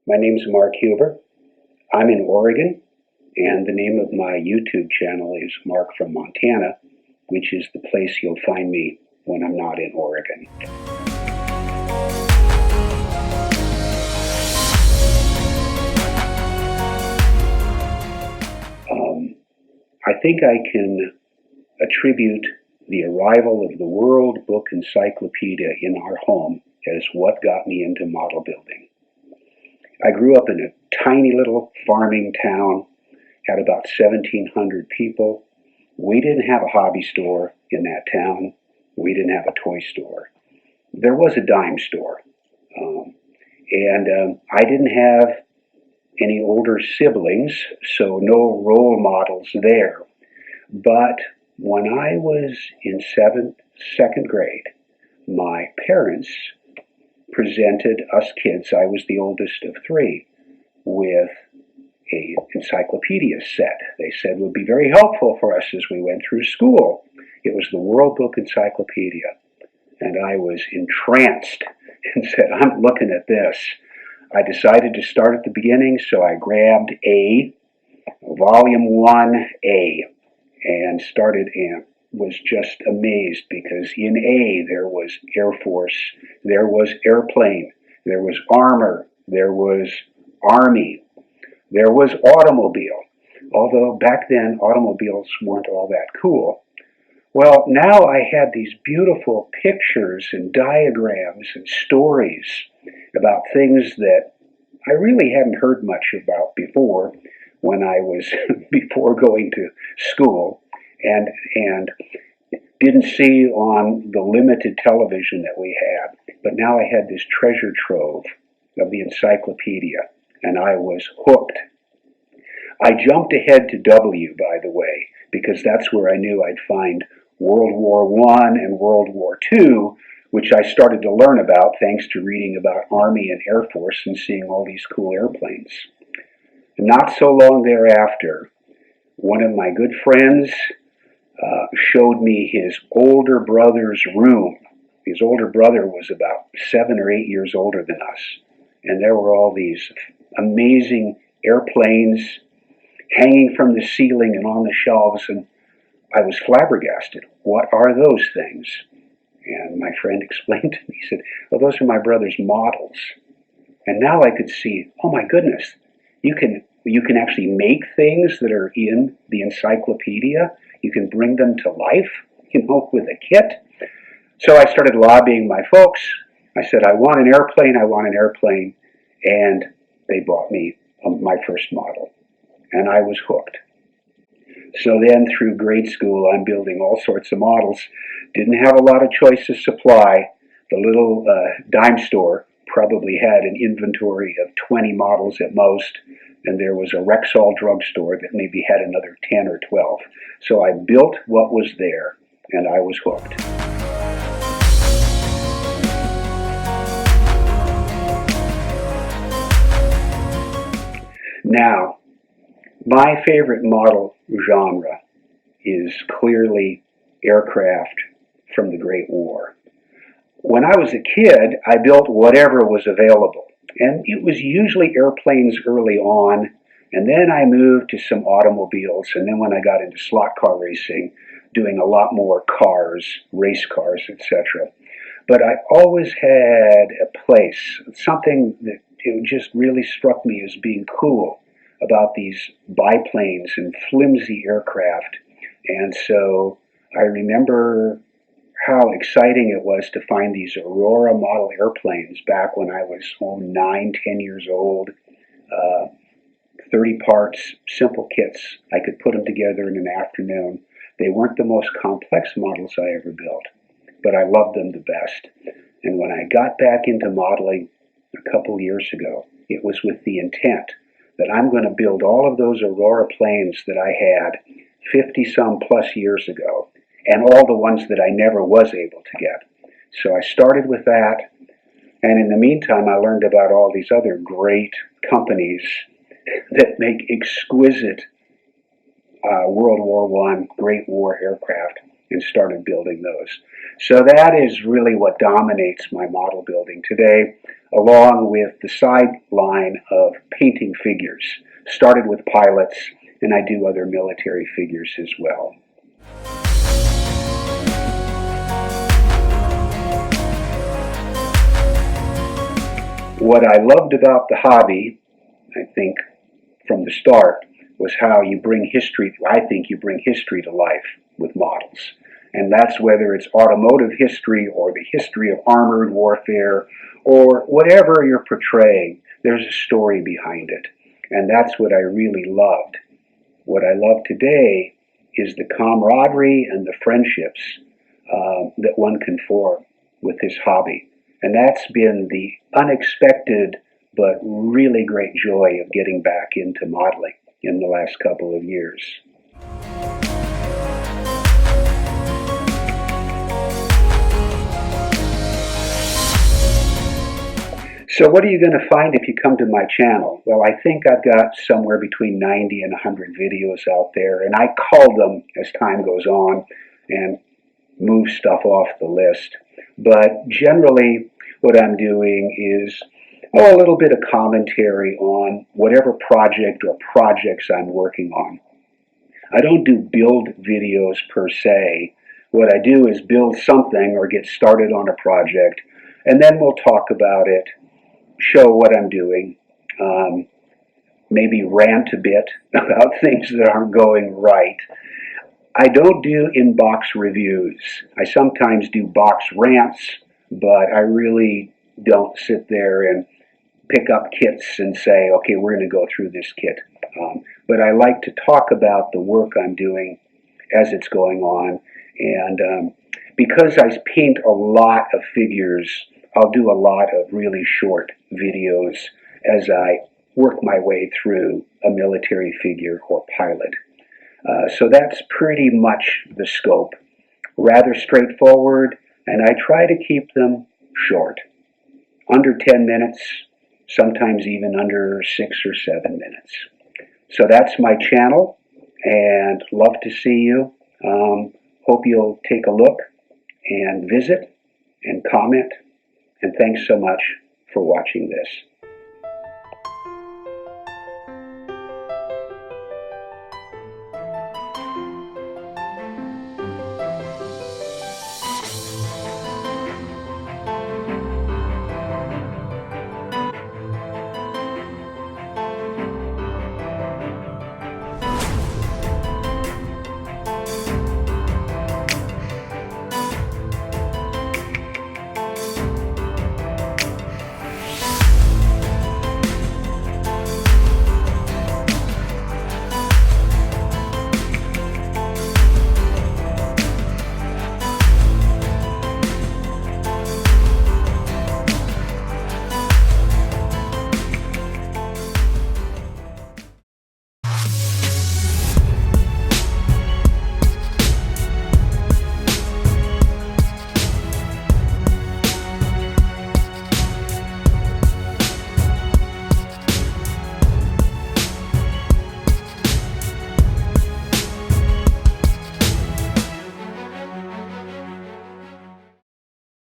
My name's Mark Huber. I'm in Oregon, and the name of my YouTube channel is Mark from Montana, which is the place you'll find me when I'm not in Oregon. I think I can attribute the arrival of the World Book Encyclopedia in our home as what got me into model building. I grew up in a tiny little farming town, had about 1,700 people. We didn't have a hobby store in that town. We didn't have a toy store. There was a dime store. I didn't have any older siblings, so no role models there. But when I was in second grade, my parents presented us kids, I was the oldest of three, with an encyclopedia set. They said would be very helpful for us as we went through school. It was the World Book Encyclopedia. And I was entranced and said, I'm looking at this. I decided to start at the beginning, so I grabbed Volume 1A, and started and was just amazed because in A there was Air Force, there was airplane, there was armor, there was Army, there was automobile. Although back then automobiles weren't all that cool. Well, now I had these beautiful pictures and diagrams and stories about things that I really hadn't heard much about before when I was before going to school, and didn't see on the limited television that we had. But now I had this treasure trove of the encyclopedia, and I was hooked. I jumped ahead to W, by the way, because that's where I knew I'd find World War I and World War II, which I started to learn about thanks to reading about Army and Air Force and seeing all these cool airplanes. Not so long thereafter, one of my good friends showed me his older brother's room. His older brother was about 7 or 8 years older than us, and there were all these amazing airplanes hanging from the ceiling and on the shelves, and I was flabbergasted. What are those things? And my friend explained to me, he said, well, those are my brother's models. And now I could see, oh my goodness, you can actually make things that are in the encyclopedia. You can bring them to life, with a kit. So I started lobbying my folks. I said, I want an airplane, and they bought me my first model, and I was hooked. So then through grade school, I'm building all sorts of models. Didn't have a lot of choice of supply. The little dime store probably had an inventory of 20 models at most, and there was a Rexall drugstore that maybe had another 10 or 12. So I built what was there, and I was hooked. Now, my favorite model genre is clearly aircraft from the Great War. When I was a kid, I built whatever was available. And it was usually airplanes early on, and then I moved to some automobiles, and then when I got into slot car racing, doing a lot more cars, race cars, etc. But I always had a place, something that it just really struck me as being cool about these biplanes and flimsy aircraft. And so I remember how exciting it was to find these Aurora model airplanes back when I was 9, 10 years old. 30 parts, simple kits. I could put them together in an afternoon. They weren't the most complex models I ever built, but I loved them the best. And when I got back into modeling a couple years ago, it was with the intent that I'm going to build all of those Aurora planes that I had 50-some plus years ago, and all the ones that I never was able to get. So I started with that, and in the meantime, I learned about all these other great companies that make exquisite World War I, Great War aircraft, and started building those. So that is really what dominates my model building today. along with the sideline of painting figures. Started with pilots, and I do other military figures as well. What I loved about the hobby, I think, from the start, was how you bring history, I think you bring history to life with models. And that's whether it's automotive history or the history of armored warfare or whatever you're portraying, there's a story behind it. And that's what I really loved. What I love today is the camaraderie and the friendships that one can form with this hobby. And that's been the unexpected but really great joy of getting back into modeling in the last couple of years. So what are you going to find if you come to my channel? Well, I think I've got somewhere between 90 and 100 videos out there, and I cull them as time goes on and move stuff off the list. But generally, what I'm doing is a little bit of commentary on whatever project or projects I'm working on. I don't do build videos per se. What I do is build something or get started on a project, and then we'll talk about it, show what I'm doing, maybe rant a bit about things that aren't going right. I don't do in-box reviews. I sometimes do box rants, but I really don't sit there and pick up kits and say, okay, we're going to go through this kit. But I like to talk about the work I'm doing as it's going on. And because I paint a lot of figures, I'll do a lot of really short videos as I work my way through a military figure or pilot. So that's pretty much the scope. Rather straightforward, and I try to keep them short. Under 10 minutes, sometimes even under 6 or 7 minutes. So that's my channel, and love to see you. Hope you'll take a look and visit and comment. And thanks so much for watching this.